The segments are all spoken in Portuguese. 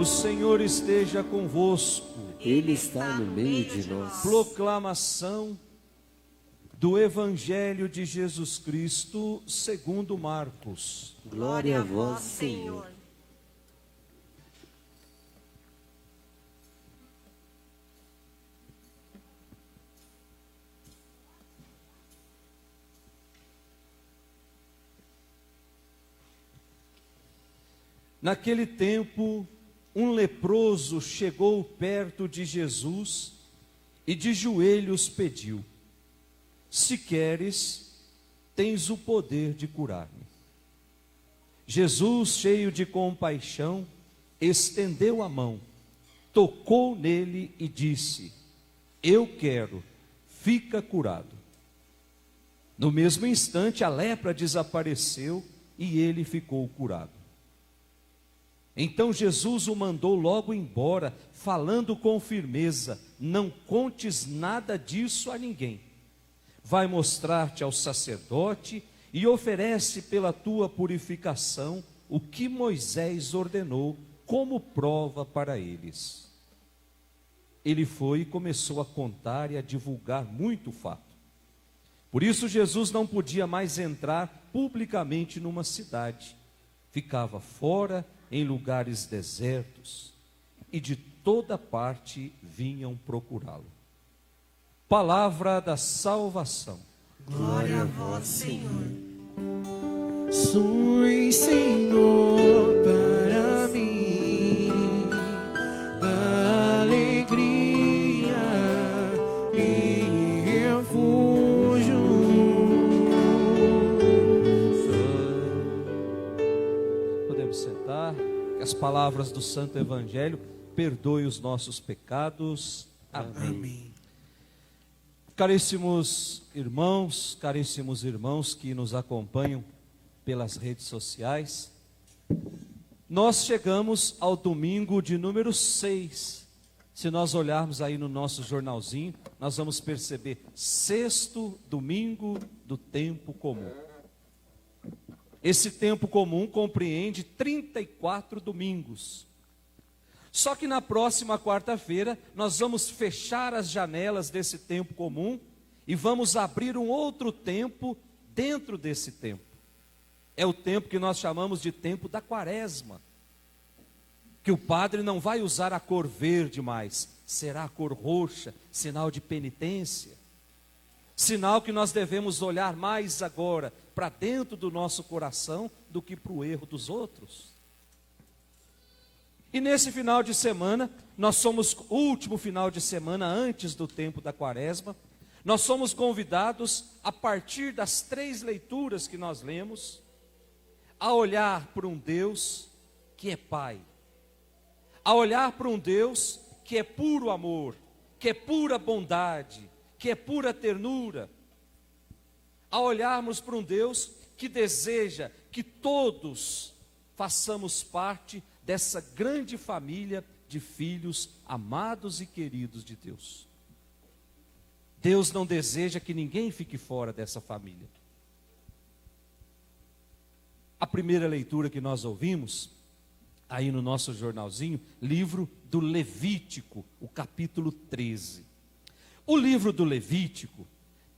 O Senhor esteja convosco. Ele está no meio de nós. Proclamação do Evangelho de Jesus Cristo segundo Marcos. Glória a vós, Senhor. Naquele tempo, um leproso chegou perto de Jesus e de joelhos pediu: se queres, tens o poder de curar-me. Jesus, cheio de compaixão, estendeu a mão, tocou nele e disse: eu quero, fica curado. No mesmo instante, a lepra desapareceu e ele ficou curado. Então Jesus o mandou logo embora, falando com firmeza: não contes nada disso a ninguém. Vai mostrar-te ao sacerdote e oferece pela tua purificação o que Moisés ordenou como prova para eles. Ele foi e começou a contar e a divulgar muito o fato. Por isso Jesus não podia mais entrar publicamente numa cidade. Ficava fora em lugares desertos, e de toda parte vinham procurá-lo. Palavra da salvação. Glória a vós, Senhor. Sois, Senhor, para mim a alegria e refúgio. Podemos sentar. Que as palavras do Santo Evangelho perdoem os nossos pecados. Amém. Amém. Caríssimos irmãos que nos acompanham pelas redes sociais, nós chegamos ao domingo de número 6. Se nós olharmos aí no nosso jornalzinho, nós vamos perceber: 6º domingo do tempo comum. Esse tempo comum compreende 34 domingos. Só que na próxima quarta-feira nós vamos fechar as janelas desse tempo comum e vamos abrir um outro tempo dentro desse tempo. É o tempo que nós chamamos de tempo da quaresma. Que o padre não vai usar a cor verde mais, será a cor roxa, sinal de penitência. Sinal que nós devemos olhar mais agora para dentro do nosso coração do que para o erro dos outros. E nesse final de semana, nós somos, último final de semana antes do tempo da quaresma, nós somos convidados, a partir das 3 leituras que nós lemos, a olhar para um Deus que é Pai, a olhar para um Deus que é puro amor, que é pura bondade, que é pura ternura, a olharmos para um Deus que deseja que todos façamos parte dessa grande família de filhos amados e queridos de Deus. Deus não deseja que ninguém fique fora dessa família. A primeira leitura que nós ouvimos, aí no nosso jornalzinho, livro do Levítico, o capítulo 13. O livro do Levítico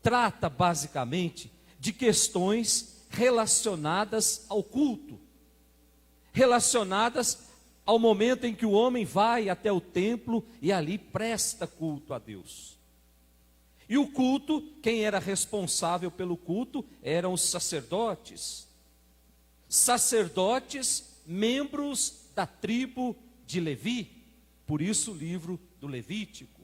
trata basicamente de questões relacionadas ao culto, relacionadas ao momento em que o homem vai até o templo e ali presta culto a Deus. E o culto, quem era responsável pelo culto eram os sacerdotes. Sacerdotes, membros da tribo de Levi, por isso o livro do Levítico.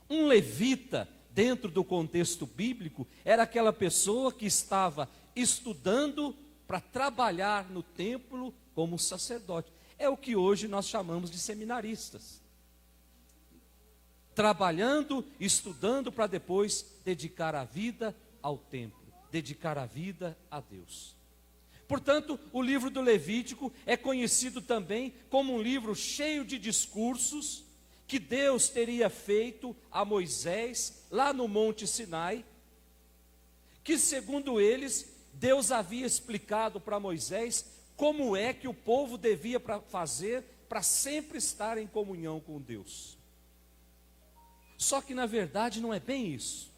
Um levita, dentro do contexto bíblico, era aquela pessoa que estava estudando para trabalhar no templo como sacerdote. É o que hoje nós chamamos de seminaristas. Trabalhando, estudando para depois dedicar a vida ao templo, dedicar a vida a Deus. Portanto, o livro do Levítico é conhecido também como um livro cheio de discursos que Deus teria feito a Moisés lá no Monte Sinai, que segundo eles, Deus havia explicado para Moisés como é que o povo devia fazer para sempre estar em comunhão com Deus. Só que na verdade não é bem isso.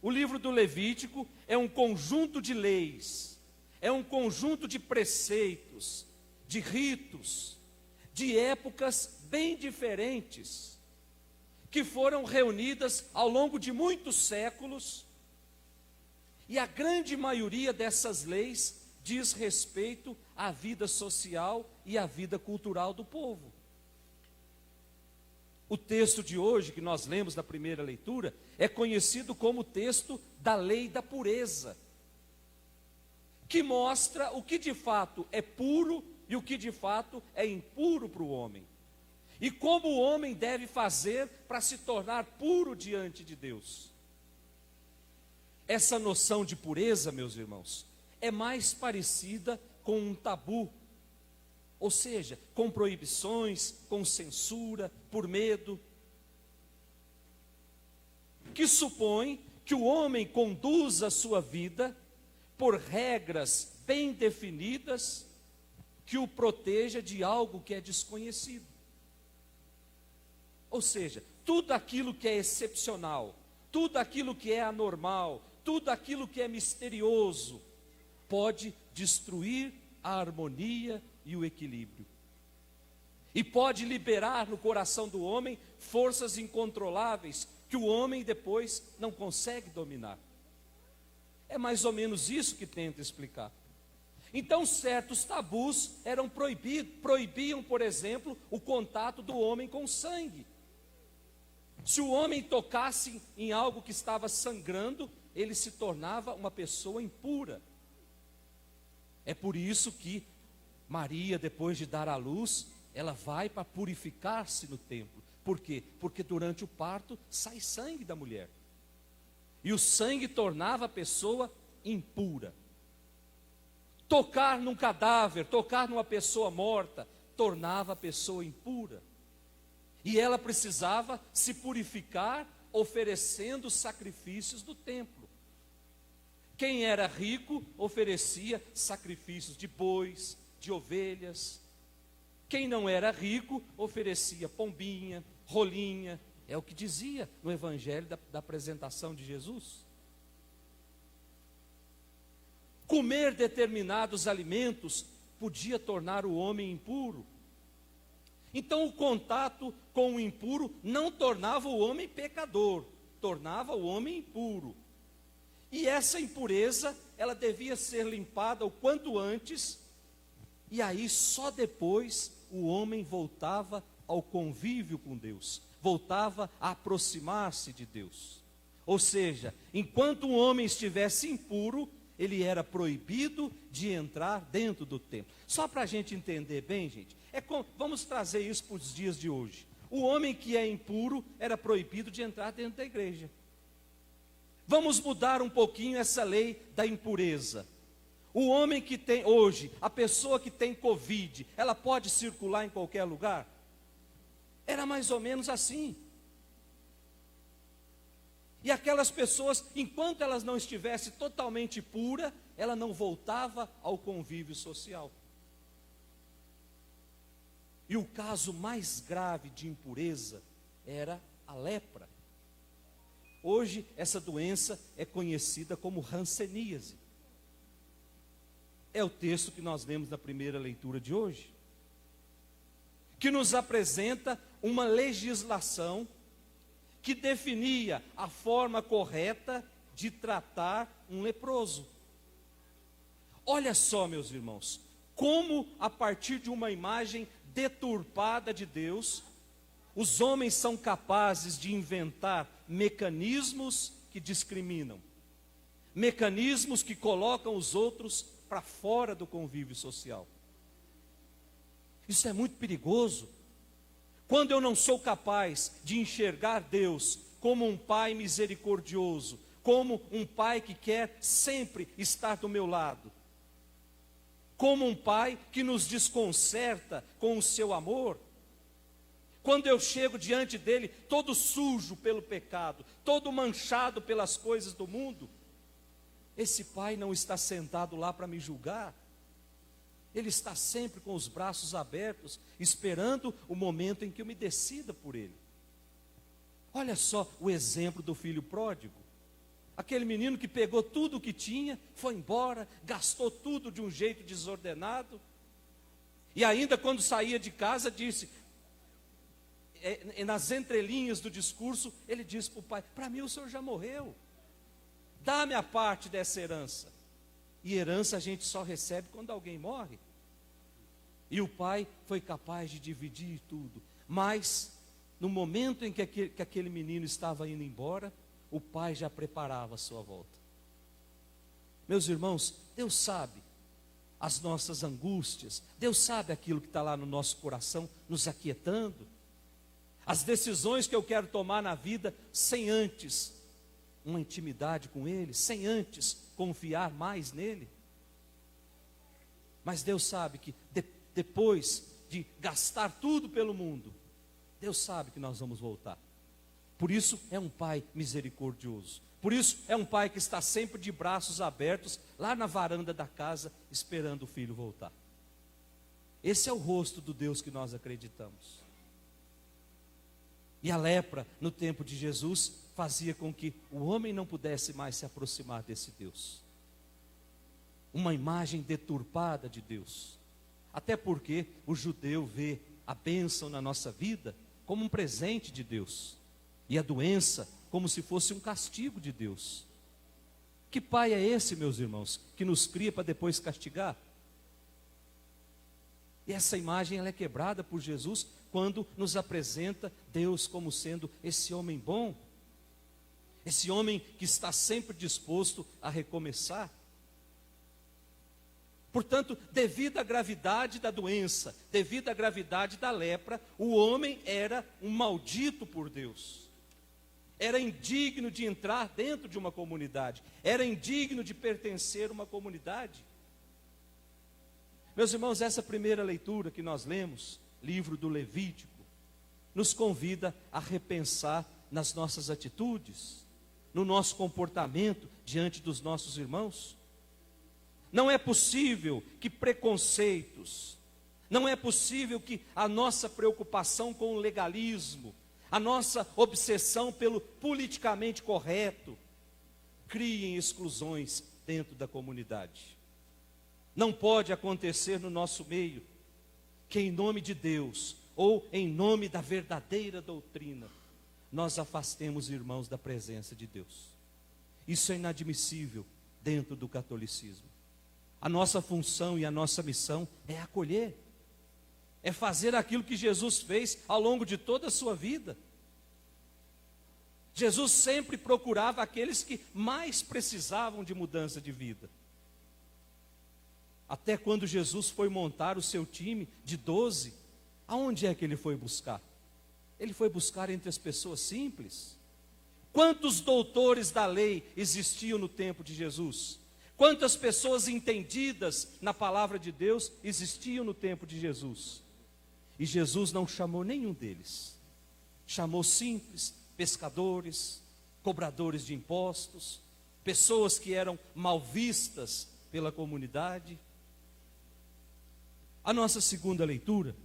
O livro do Levítico é um conjunto de leis, é um conjunto de preceitos, de ritos, de épocas bem diferentes, que foram reunidas ao longo de muitos séculos, e a grande maioria dessas leis diz respeito à vida social e à vida cultural do povo. O texto de hoje, que nós lemos na primeira leitura, é conhecido como o texto da lei da pureza, que mostra o que de fato é puro e o que de fato é impuro para o homem, e como o homem deve fazer para se tornar puro diante de Deus. Essa noção de pureza, meus irmãos, é mais parecida com um tabu, ou seja, com proibições, com censura, por medo, que supõe que o homem conduza a sua vida por regras bem definidas, que o proteja de algo que é desconhecido. Ou seja, tudo aquilo que é excepcional, tudo aquilo que é anormal, tudo aquilo que é misterioso, pode destruir a harmonia e o equilíbrio. E pode liberar no coração do homem forças incontroláveis que o homem depois não consegue dominar. É mais ou menos isso que tenta explicar. Então, certos tabus eram proibiam, por exemplo, o contato do homem com sangue. Se o homem tocasse em algo que estava sangrando, ele se tornava uma pessoa impura. É por isso que Maria, depois de dar à luz, ela vai para purificar-se no templo. Por quê? Porque durante o parto sai sangue da mulher. E o sangue tornava a pessoa impura. Tocar num cadáver, tocar numa pessoa morta, tornava a pessoa impura. E ela precisava se purificar oferecendo sacrifícios do templo. Quem era rico oferecia sacrifícios de bois, de ovelhas. Quem não era rico oferecia pombinha, rolinha. É o que dizia no evangelho da apresentação de Jesus. Comer determinados alimentos podia tornar o homem impuro. Então o contato com o impuro não tornava o homem pecador, tornava o homem impuro. E essa impureza, ela devia ser limpada o quanto antes, e aí só depois o homem voltava ao convívio com Deus, voltava a aproximar-se de Deus. Ou seja, enquanto o homem estivesse impuro, ele era proibido de entrar dentro do templo. Só para a gente entender bem, gente, vamos trazer isso para os dias de hoje. O homem que é impuro era proibido de entrar dentro da igreja. Vamos mudar um pouquinho essa lei da impureza. O homem que tem hoje, a pessoa que tem Covid, ela pode circular em qualquer lugar? Era mais ou menos assim. E aquelas pessoas, enquanto elas não estivessem totalmente puras, ela não voltava ao convívio social. E o caso mais grave de impureza era a lepra. Hoje, essa doença é conhecida como hanseníase. É o texto que nós lemos na primeira leitura de hoje, que nos apresenta uma legislação que definia a forma correta de tratar um leproso. Olha só, meus irmãos, como a partir de uma imagem deturpada de Deus, os homens são capazes de inventar mecanismos que discriminam, mecanismos que colocam os outros para fora do convívio social. Isso é muito perigoso. Quando eu não sou capaz de enxergar Deus como um Pai misericordioso, como um Pai que quer sempre estar do meu lado, como um Pai que nos desconcerta com o seu amor, quando eu chego diante dele todo sujo pelo pecado, todo manchado pelas coisas do mundo, esse Pai não está sentado lá para me julgar. Ele está sempre com os braços abertos, esperando o momento em que eu me decida por Ele. Olha só o exemplo do filho pródigo. Aquele menino que pegou tudo o que tinha, foi embora, gastou tudo de um jeito desordenado. E ainda quando saía de casa disse, nas entrelinhas do discurso, ele disse para o pai: para mim o senhor já morreu, dá-me a parte dessa herança. E herança a gente só recebe quando alguém morre. E o pai foi capaz de dividir tudo. Mas no momento em que aquele menino estava indo embora, o pai já preparava a sua volta. Meus irmãos, Deus sabe as nossas angústias, Deus sabe aquilo que está lá no nosso coração, nos aquietando, as decisões que eu quero tomar na vida, sem antes uma intimidade com Ele, sem antes confiar mais nele. Mas Deus sabe que depois de gastar tudo pelo mundo, Deus sabe que nós vamos voltar. Por isso é um pai misericordioso. Por isso é um pai que está sempre de braços abertos, lá na varanda da casa, esperando o filho voltar. Esse é o rosto do Deus que nós acreditamos. E a lepra, no tempo de Jesus, fazia com que o homem não pudesse mais se aproximar desse Deus. Uma imagem deturpada de Deus. Até porque o judeu vê a bênção na nossa vida como um presente de Deus. E a doença como se fosse um castigo de Deus. Que pai é esse, meus irmãos, que nos cria para depois castigar? E essa imagem ela é quebrada por Jesus quando nos apresenta Deus como sendo esse homem bom, esse homem que está sempre disposto a recomeçar. Portanto, devido à gravidade da doença, devido à gravidade da lepra, o homem era um maldito por Deus. Era indigno de entrar dentro de uma comunidade, era indigno de pertencer a uma comunidade. Meus irmãos, essa primeira leitura que nós lemos, livro do Levítico, nos convida a repensar nas nossas atitudes, no nosso comportamento diante dos nossos irmãos. Não é possível que preconceitos, não é possível que a nossa preocupação com o legalismo, a nossa obsessão pelo politicamente correto, criem exclusões dentro da comunidade. Não pode acontecer no nosso meio que em nome de Deus, ou em nome da verdadeira doutrina, nós afastemos irmãos da presença de Deus. Isso é inadmissível dentro do catolicismo. A nossa função e a nossa missão é acolher, é fazer aquilo que Jesus fez ao longo de toda a sua vida. Jesus sempre procurava aqueles que mais precisavam de mudança de vida. Até quando Jesus foi montar o seu time de 12, aonde é que ele foi buscar? Ele foi buscar entre as pessoas simples. Quantos doutores da lei existiam no tempo de Jesus? Quantas pessoas entendidas na palavra de Deus existiam no tempo de Jesus? E Jesus não chamou nenhum deles. Chamou simples, pescadores, cobradores de impostos, pessoas que eram mal vistas pela comunidade. A nossa segunda leitura,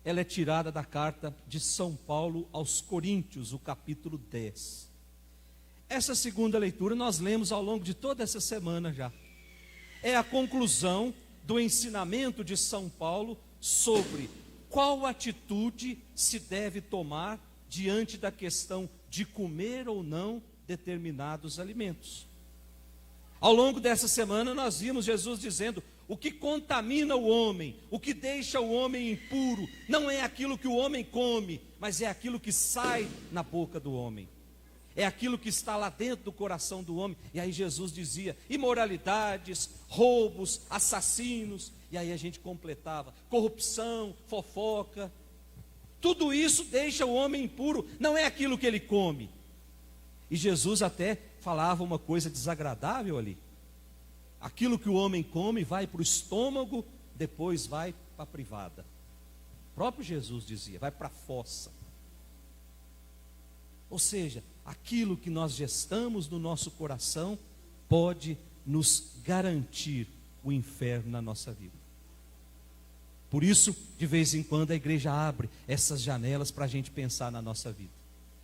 ela é tirada da carta de São Paulo aos Coríntios, o capítulo 10. Essa segunda leitura nós lemos ao longo de toda essa semana já. É a conclusão do ensinamento de São Paulo sobre qual atitude se deve tomar diante da questão de comer ou não determinados alimentos. Ao longo dessa semana nós vimos Jesus dizendo: o que contamina o homem, o que deixa o homem impuro, não é aquilo que o homem come, mas é aquilo que sai na boca do homem. É aquilo que está lá dentro do coração do homem. E aí Jesus dizia: imoralidades, roubos, assassinos. E aí a gente completava: corrupção, fofoca. Tudo isso deixa o homem impuro, não é aquilo que ele come. E Jesus até falava uma coisa desagradável ali. Aquilo que o homem come vai para o estômago, depois vai para a privada. O próprio Jesus dizia: vai para a fossa. Ou seja, aquilo que nós gestamos no nosso coração pode nos garantir o inferno na nossa vida. Por isso, de vez em quando, a igreja abre essas janelas para a gente pensar na nossa vida.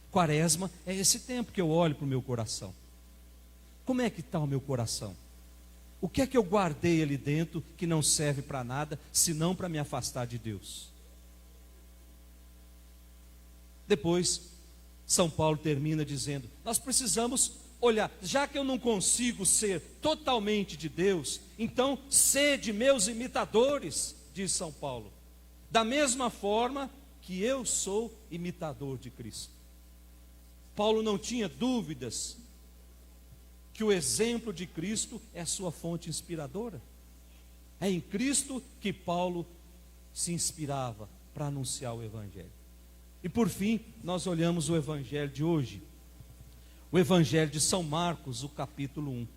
Quaresma é esse tempo que eu olho para o meu coração. Como é que está o meu coração? O que é que eu guardei ali dentro que não serve para nada, senão para me afastar de Deus? Depois, São Paulo termina dizendo: nós precisamos olhar, já que eu não consigo ser totalmente de Deus, então sede meus imitadores, diz São Paulo, da mesma forma que eu sou imitador de Cristo. Paulo não tinha dúvidas que o exemplo de Cristo é a sua fonte inspiradora. É em Cristo que Paulo se inspirava para anunciar o Evangelho. E por fim, nós olhamos o Evangelho de hoje, o Evangelho de São Marcos, o capítulo 1.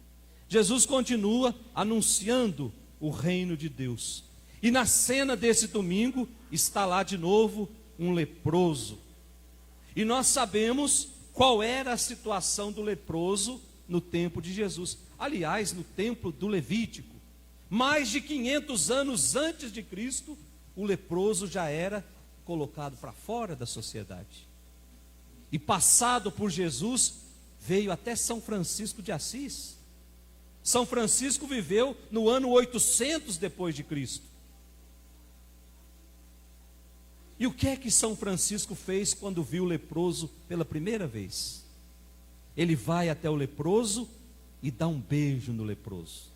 Jesus continua anunciando o reino de Deus. E na cena desse domingo, está lá de novo um leproso. E nós sabemos qual era a situação do leproso no tempo de Jesus. Aliás, no tempo do Levítico, mais de 500 anos antes de Cristo, o leproso já era colocado para fora da sociedade. E passado por Jesus, veio até São Francisco de Assis. São Francisco viveu no ano 800 depois de Cristo. E o que é que São Francisco fez quando viu o leproso pela primeira vez? Ele vai até o leproso e dá um beijo no leproso.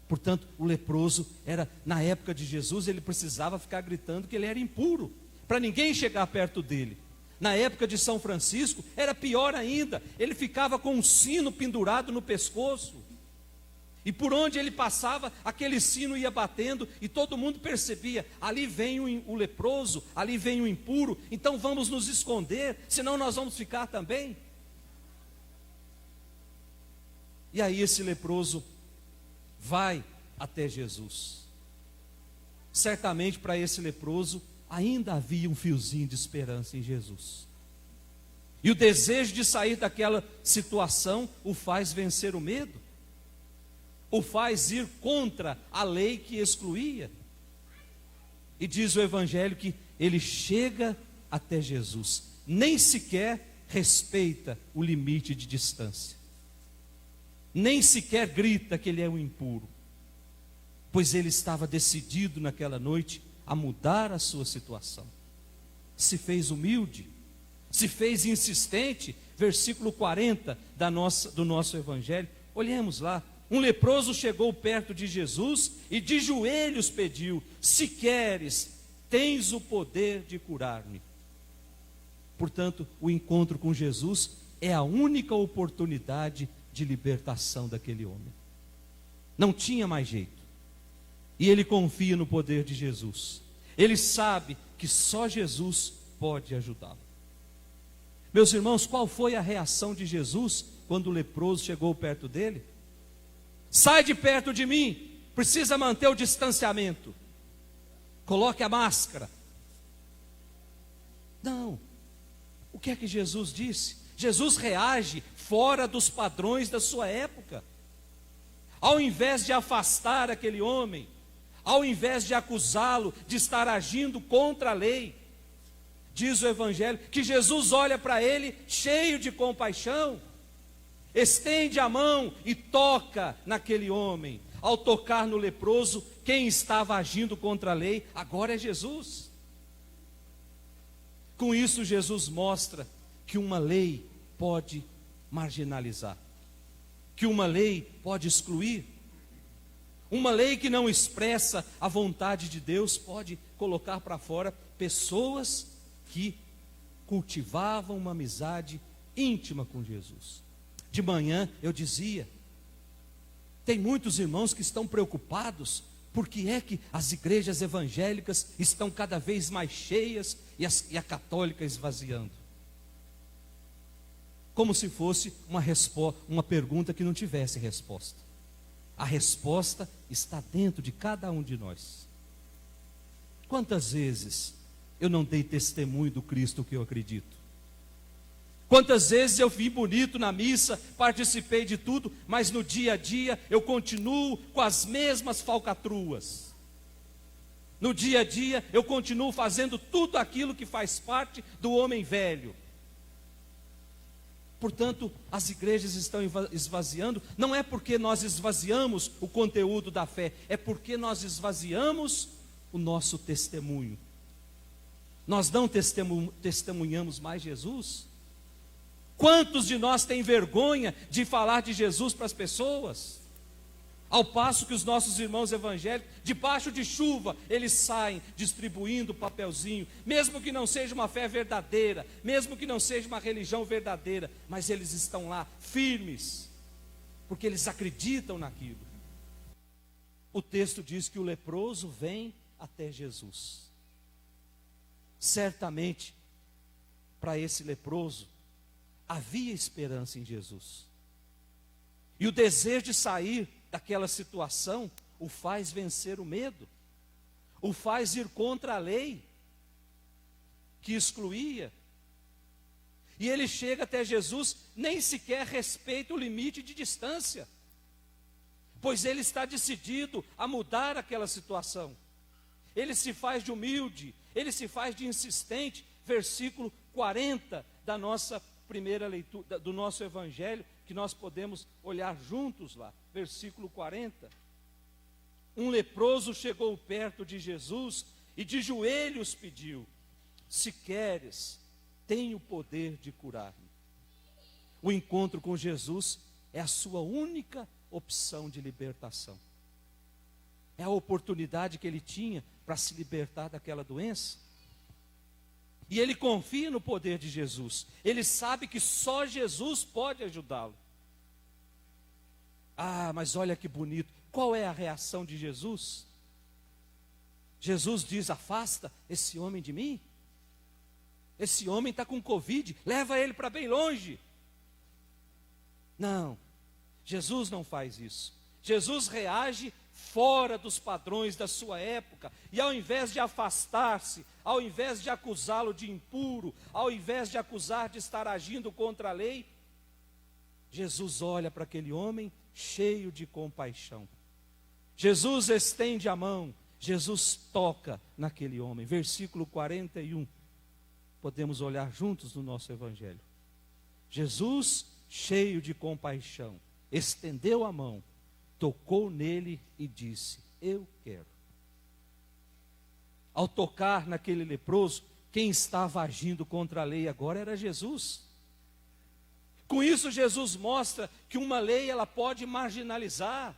Portanto, o leproso era, na época de Jesus, ele precisava ficar gritando que ele era impuro, para ninguém chegar perto dele. Na época de São Francisco, era pior ainda, ele ficava com um sino pendurado no pescoço. E por onde ele passava, aquele sino ia batendo, e todo mundo percebia: ali vem o leproso, ali vem o impuro, então vamos nos esconder, senão nós vamos ficar também. E aí esse leproso vai até Jesus. Certamente para esse leproso ainda havia um fiozinho de esperança em Jesus. E o desejo de sair daquela situação o faz vencer o medo, o faz ir contra a lei que excluía. E diz o Evangelho que ele chega até Jesus, nem sequer respeita o limite de distância, nem sequer grita que ele é um impuro, pois ele estava decidido naquela noite a mudar a sua situação. Se fez humilde, se fez insistente. Versículo 40 do nosso Evangelho, olhemos lá. Um leproso chegou perto de Jesus e de joelhos pediu: se queres, tens o poder de curar-me. Portanto, o encontro com Jesus é a única oportunidade de libertação daquele homem. Não tinha mais jeito. E ele confia no poder de Jesus. Ele sabe que só Jesus pode ajudá-lo. Meus irmãos, qual foi a reação de Jesus quando o leproso chegou perto dele? Sai de perto de mim, precisa manter o distanciamento. Coloque a máscara. Não. O que é que Jesus disse? Jesus reage fora dos padrões da sua época. Ao invés de afastar aquele homem, ao invés de acusá-lo de estar agindo contra a lei, diz o Evangelho que Jesus olha para ele cheio de compaixão, estende a mão e toca naquele homem. Ao tocar no leproso, quem estava agindo contra a lei agora é Jesus. Com isso, Jesus mostra que uma lei pode marginalizar, que uma lei pode excluir, uma lei que não expressa a vontade de Deus pode colocar para fora pessoas que cultivavam uma amizade íntima com Jesus. De manhã eu dizia, tem muitos irmãos que estão preocupados porque é que as igrejas evangélicas estão cada vez mais cheias e a católica esvaziando. Como se fosse uma pergunta que não tivesse resposta. A resposta está dentro de cada um de nós. Quantas vezes eu não dei testemunho do Cristo que eu acredito? Quantas vezes eu vim bonito na missa, participei de tudo, mas no dia a dia eu continuo com as mesmas falcatruas. No dia a dia, eu continuo fazendo tudo aquilo que faz parte do homem velho. Portanto, as igrejas estão esvaziando, não é porque nós esvaziamos o conteúdo da fé, é porque nós esvaziamos o nosso testemunho. Nós não testemunhamos mais Jesus? Quantos de nós têm vergonha de falar de Jesus para as pessoas? Ao passo que os nossos irmãos evangélicos, debaixo de chuva, eles saem distribuindo papelzinho, mesmo que não seja uma fé verdadeira, mesmo que não seja uma religião verdadeira, mas eles estão lá firmes, porque eles acreditam naquilo. O texto diz que o leproso vem até Jesus. Certamente, para esse leproso, havia esperança em Jesus. E o desejo de sair daquela situação o faz vencer o medo, o faz ir contra a lei que excluía. E ele chega até Jesus, nem sequer respeita o limite de distância, pois ele está decidido a mudar aquela situação. Ele se faz de humilde, ele se faz de insistente. Versículo 40 da nossa primeira leitura, do nosso evangelho, que nós podemos olhar juntos lá. Versículo 40. Um leproso chegou perto de Jesus e de joelhos pediu: se queres, tem o poder de curar-me. O encontro com Jesus é a sua única opção de libertação. É a oportunidade que ele tinha para se libertar daquela doença. E ele confia no poder de Jesus. Ele sabe que só Jesus pode ajudá-lo. Ah, mas olha que bonito. Qual é a reação de Jesus? Jesus diz: afasta esse homem de mim. Esse homem está com Covid, leva ele para bem longe. Não, Jesus não faz isso. Jesus reage fora dos padrões da sua época, e ao invés de afastar-se, ao invés de acusá-lo de impuro, ao invés de acusar de estar agindo contra a lei, Jesus olha para aquele homem cheio de compaixão. Jesus estende a mão, Jesus toca naquele homem. Versículo 41, podemos olhar juntos no nosso evangelho. Jesus, cheio de compaixão, estendeu a mão, tocou nele e disse: eu quero. Ao tocar naquele leproso, quem estava agindo contra a lei agora era Jesus. Com isso, Jesus mostra que uma lei ela pode marginalizar,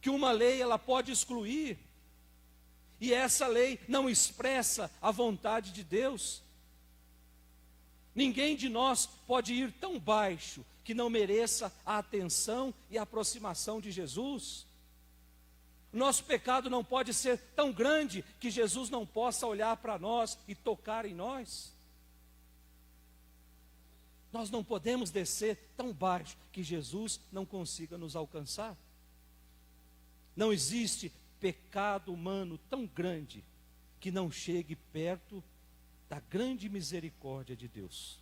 que uma lei ela pode excluir, e essa lei não expressa a vontade de Deus. Ninguém de nós pode ir tão baixo que não mereça a atenção e a aproximação de Jesus. Nosso pecado não pode ser tão grande que Jesus não possa olhar para nós e tocar em nós. Nós não podemos descer tão baixo que Jesus não consiga nos alcançar. Não existe pecado humano tão grande que não chegue perto da grande misericórdia de Deus.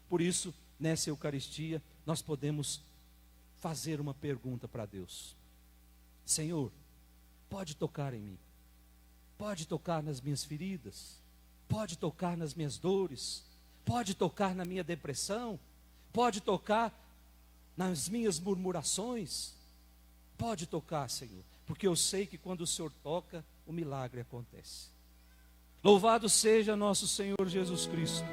Por isso, nessa Eucaristia, nós podemos fazer uma pergunta para Deus: Senhor, pode tocar em mim, pode tocar nas minhas feridas, pode tocar nas minhas dores, pode tocar na minha depressão, pode tocar nas minhas murmurações, pode tocar, Senhor, porque eu sei que quando o Senhor toca, o milagre acontece. Louvado seja nosso Senhor Jesus Cristo.